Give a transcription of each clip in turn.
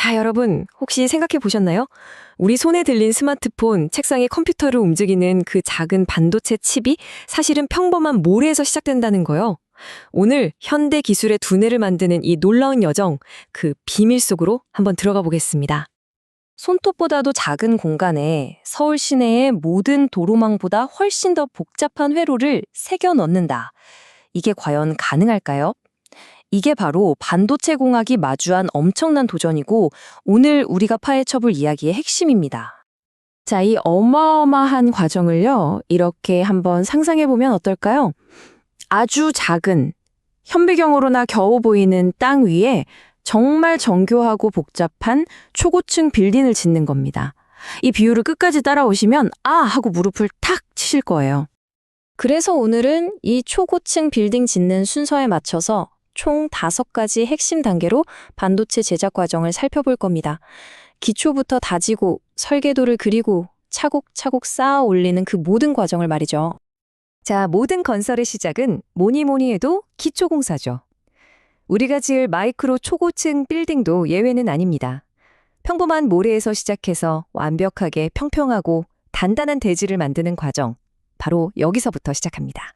자, 여러분, 혹시 생각해 보셨나요? 우리 손에 들린 스마트폰, 책상에 컴퓨터를 움직이는 그 작은 반도체 칩이 사실은 평범한 모래에서 시작된다는 거요. 오늘 현대 기술의 두뇌를 만드는 이 놀라운 여정, 그 비밀 속으로 한번 들어가 보겠습니다. 손톱보다도 작은 공간에 서울 시내의 모든 도로망보다 훨씬 더 복잡한 회로를 새겨 넣는다. 이게 과연 가능할까요? 이게 바로 반도체 공학이 마주한 엄청난 도전이고 오늘 우리가 파헤쳐볼 이야기의 핵심입니다. 자, 이 어마어마한 과정을요, 이렇게 한번 상상해보면 어떨까요? 아주 작은, 현배경으로나 겨우 보이는 땅 위에 정말 정교하고 복잡한 초고층 빌딩을 짓는 겁니다. 이 비유를 끝까지 따라오시면 아! 하고 무릎을 탁 치실 거예요. 그래서 오늘은 이 초고층 빌딩 짓는 순서에 맞춰서 총 5가지 핵심 단계로 반도체 제작 과정을 살펴볼 겁니다. 기초부터 다지고 설계도를 그리고 차곡차곡 쌓아 올리는 그 모든 과정을 말이죠. 자, 모든 건설의 시작은 뭐니 해도 기초공사죠. 우리가 지을 마이크로 초고층 빌딩도 예외는 아닙니다. 평범한 모래에서 시작해서 완벽하게 평평하고 단단한 대지를 만드는 과정, 바로 여기서부터 시작합니다.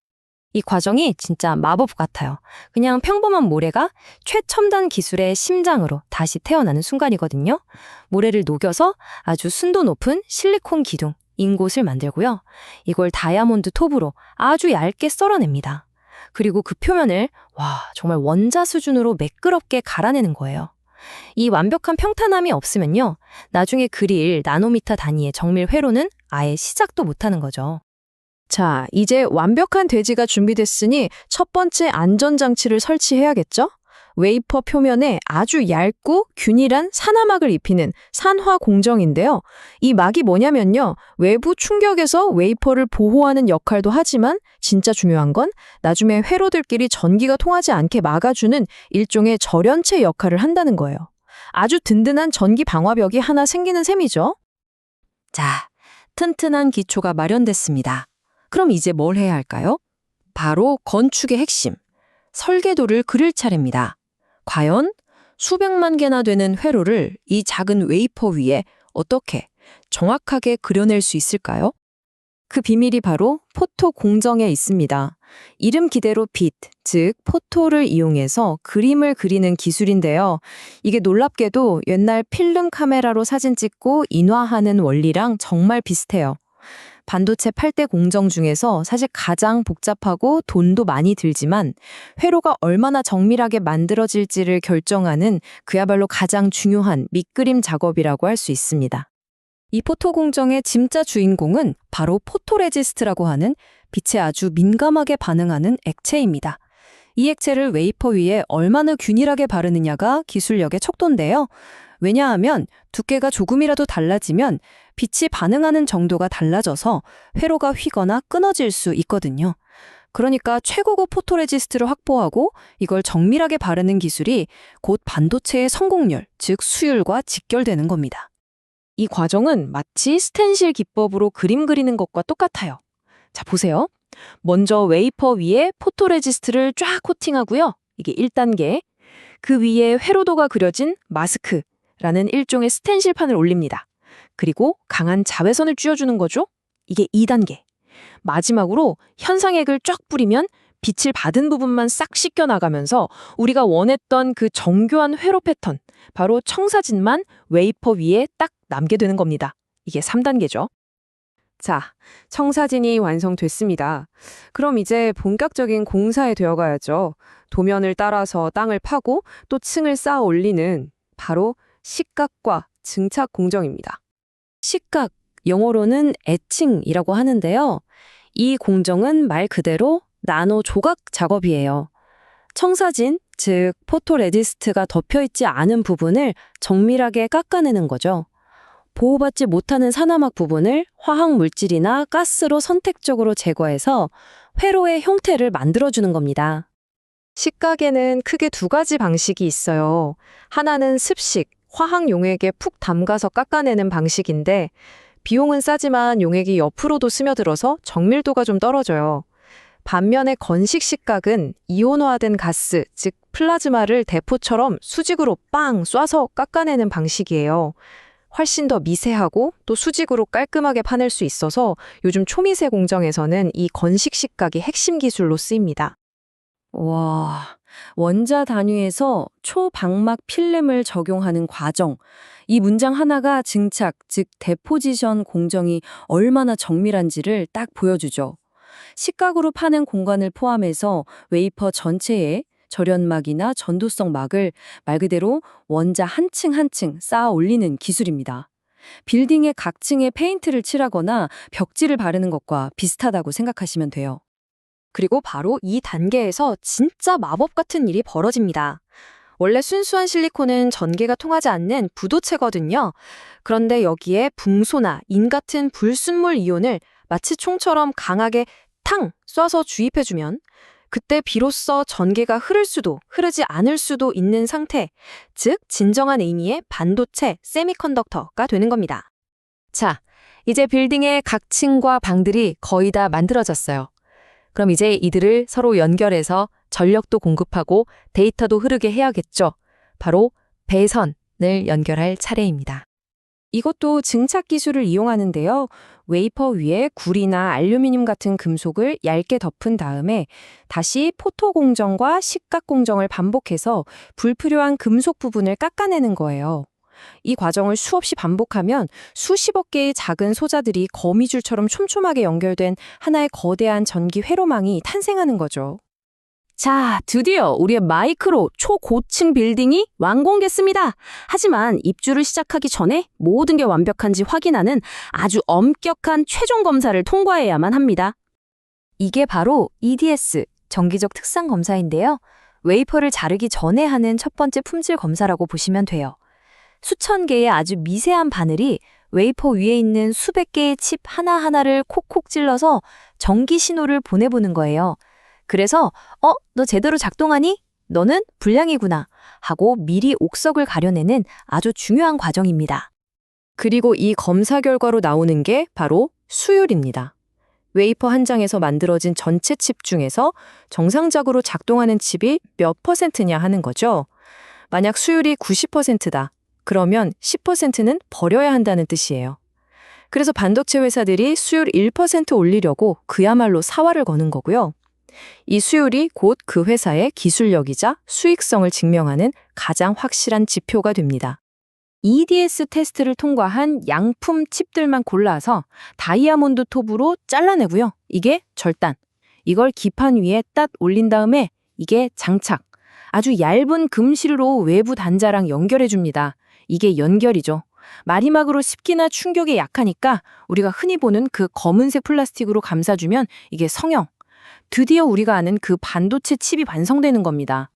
이 과정이 진짜 마법 같아요. 그냥 평범한 모래가 최첨단 기술의 심장으로 다시 태어나는 순간이거든요. 모래를 녹여서 아주 순도 높은 실리콘 기둥, 인곳을 만들고요. 이걸 다이아몬드 톱으로 아주 얇게 썰어냅니다. 그리고 그 표면을 정말 원자 수준으로 매끄럽게 갈아내는 거예요. 이 완벽한 평탄함이 없으면요, 나중에 그릴 나노미터 단위의 정밀 회로는 아예 시작도 못하는 거죠. 자, 이제 완벽한 대지가 준비됐으니 첫 번째 안전장치를 설치해야겠죠? 웨이퍼 표면에 아주 얇고 균일한 산화막을 입히는 산화 공정인데요. 이 막이 뭐냐면요, 외부 충격에서 웨이퍼를 보호하는 역할도 하지만 진짜 중요한 건 나중에 회로들끼리 전기가 통하지 않게 막아주는 일종의 절연체 역할을 한다는 거예요. 아주 든든한 전기 방화벽이 하나 생기는 셈이죠. 자, 튼튼한 기초가 마련됐습니다. 그럼 이제 뭘 해야 할까요? 바로 건축의 핵심, 설계도를 그릴 차례입니다. 과연 수백만 개나 되는 회로를 이 작은 웨이퍼 위에 어떻게 정확하게 그려낼 수 있을까요? 그 비밀이 바로 포토 공정에 있습니다. 이름 기대로 빛, 즉 포토를 이용해서 그림을 그리는 기술인데요. 이게 놀랍게도 옛날 필름 카메라로 사진 찍고 인화하는 원리랑 정말 비슷해요. 반도체 8대 공정 중에서 사실 가장 복잡하고 돈도 많이 들지만 회로가 얼마나 정밀하게 만들어질지를 결정하는 그야말로 가장 중요한 밑그림 작업이라고 할 수 있습니다. 이 포토 공정의 진짜 주인공은 바로 포토레지스트라고 하는 빛에 아주 민감하게 반응하는 액체입니다. 이 액체를 웨이퍼 위에 얼마나 균일하게 바르느냐가 기술력의 척도인데요. 왜냐하면 두께가 조금이라도 달라지면 빛이 반응하는 정도가 달라져서 회로가 휘거나 끊어질 수 있거든요. 그러니까 최고급 포토레지스트를 확보하고 이걸 정밀하게 바르는 기술이 곧 반도체의 성공률, 즉 수율과 직결되는 겁니다. 이 과정은 마치 스텐실 기법으로 그림 그리는 것과 똑같아요. 자, 보세요. 먼저 웨이퍼 위에 포토레지스트를 쫙 코팅하고요. 이게 1단계. 그 위에 회로도가 그려진 마스크라는 일종의 스텐실판을 올립니다. 그리고 강한 자외선을 쥐어주는 거죠. 이게 2단계. 마지막으로 현상액을 쫙 뿌리면 빛을 받은 부분만 싹 씻겨나가면서 우리가 원했던 그 정교한 회로 패턴, 바로 청사진만 웨이퍼 위에 딱 남게 되는 겁니다. 이게 3단계죠. 자, 청사진이 완성됐습니다. 그럼 이제 본격적인 공사에 들어가야죠. 도면을 따라서 땅을 파고 또 층을 쌓아 올리는 바로 식각과 증착 공정입니다. 식각, 영어로는 에칭이라고 하는데요. 이 공정은 말 그대로 나노 조각 작업이에요. 청사진, 즉 포토레지스트가 덮여있지 않은 부분을 정밀하게 깎아내는 거죠. 보호받지 못하는 산화막 부분을 화학물질이나 가스로 선택적으로 제거해서 회로의 형태를 만들어주는 겁니다. 식각에는 크게 2가지 방식이 있어요. 하나는 습식, 화학 용액에 푹 담가서 깎아내는 방식인데 비용은 싸지만 용액이 옆으로도 스며들어서 정밀도가 좀 떨어져요. 반면에 건식 식각은 이온화된 가스, 즉 플라즈마를 대포처럼 수직으로 빵 쏴서 깎아내는 방식이에요. 훨씬 더 미세하고 또 수직으로 깔끔하게 파낼 수 있어서 요즘 초미세 공정에서는 이 건식 식각이 핵심 기술로 쓰입니다. 와, 원자 단위에서 초방막 필름을 적용하는 과정. 이 문장 하나가 증착, 즉 데포지션 공정이 얼마나 정밀한지를 딱 보여주죠. 식각으로 파는 공간을 포함해서 웨이퍼 전체에 절연막이나 전도성 막을 말 그대로 원자 한 층 한 층 쌓아 올리는 기술입니다. 빌딩의 각 층에 페인트를 칠하거나 벽지를 바르는 것과 비슷하다고 생각하시면 돼요. 그리고 바로 이 단계에서 진짜 마법 같은 일이 벌어집니다. 원래 순수한 실리콘은 전기가 통하지 않는 부도체거든요. 그런데 여기에 붕소나 인 같은 불순물 이온을 마치 총처럼 강하게 탕 쏴서 주입해주면 그때 비로소 전기가 흐를 수도 흐르지 않을 수도 있는 상태, 즉 진정한 의미의 반도체 세미컨덕터가 되는 겁니다. 자, 이제 빌딩의 각 층과 방들이 거의 다 만들어졌어요. 그럼 이제 이들을 서로 연결해서 전력도 공급하고 데이터도 흐르게 해야겠죠. 바로 배선을 연결할 차례입니다. 이것도 증착 기술을 이용하는데요. 웨이퍼 위에 구리나 알루미늄 같은 금속을 얇게 덮은 다음에 다시 포토 공정과 식각 공정을 반복해서 불필요한 금속 부분을 깎아내는 거예요. 이 과정을 수없이 반복하면 수십억 개의 작은 소자들이 거미줄처럼 촘촘하게 연결된 하나의 거대한 전기 회로망이 탄생하는 거죠. 자, 드디어 우리의 마이크로 초고층 빌딩이 완공됐습니다. 하지만 입주를 시작하기 전에 모든 게 완벽한지 확인하는 아주 엄격한 최종 검사를 통과해야만 합니다. 이게 바로 EDS, 정기적 특상 검사인데요. 웨이퍼를 자르기 전에 하는 첫 번째 품질 검사라고 보시면 돼요. 수천 개의 아주 미세한 바늘이 웨이퍼 위에 있는 수백 개의 칩 하나하나를 콕콕 찔러서 전기 신호를 보내보는 거예요. 그래서 너 제대로 작동하니? 너는 불량이구나 하고 미리 옥석을 가려내는 아주 중요한 과정입니다. 그리고 이 검사 결과로 나오는 게 바로 수율입니다. 웨이퍼 한 장에서 만들어진 전체 칩 중에서 정상적으로 작동하는 칩이 몇 %냐 하는 거죠. 만약 수율이 90%다. 그러면 10%는 버려야 한다는 뜻이에요. 그래서 반도체 회사들이 수율 1% 올리려고 그야말로 사활을 거는 거고요. 이 수율이 곧 그 회사의 기술력이자 수익성을 증명하는 가장 확실한 지표가 됩니다. EDS 테스트를 통과한 양품 칩들만 골라서 다이아몬드 톱으로 잘라내고요. 이게 절단. 이걸 기판 위에 딱 올린 다음에 이게 장착. 아주 얇은 금실로 외부 단자랑 연결해줍니다. 이게 연결이죠. 마리막으로 습기나 충격에 약하니까 우리가 흔히 보는 그 검은색 플라스틱으로 감싸주면 이게 성형. 드디어 우리가 아는 그 반도체 칩이 완성되는 겁니다.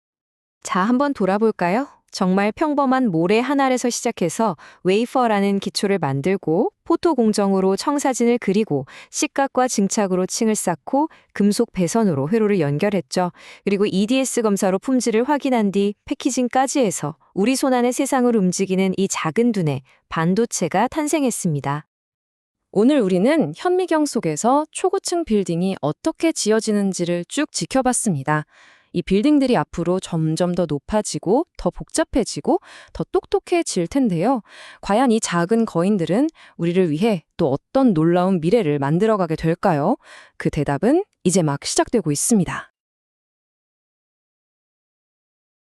자, 한번 돌아볼까요? 정말 평범한 모래 한 알에서 시작해서 웨이퍼라는 기초를 만들고 포토 공정으로 청사진을 그리고 식각과 증착으로 층을 쌓고 금속 배선으로 회로를 연결했죠. 그리고 EDS 검사로 품질을 확인한 뒤 패키징까지 해서 우리 손안의 세상을 움직이는 이 작은 두뇌, 반도체가 탄생했습니다. 오늘 우리는 현미경 속에서 초고층 빌딩이 어떻게 지어지는지를 쭉 지켜봤습니다. 이 빌딩들이 앞으로 점점 더 높아지고 더 복잡해지고 더 똑똑해질 텐데요. 과연 이 작은 거인들은 우리를 위해 또 어떤 놀라운 미래를 만들어가게 될까요? 그 대답은 이제 막 시작되고 있습니다.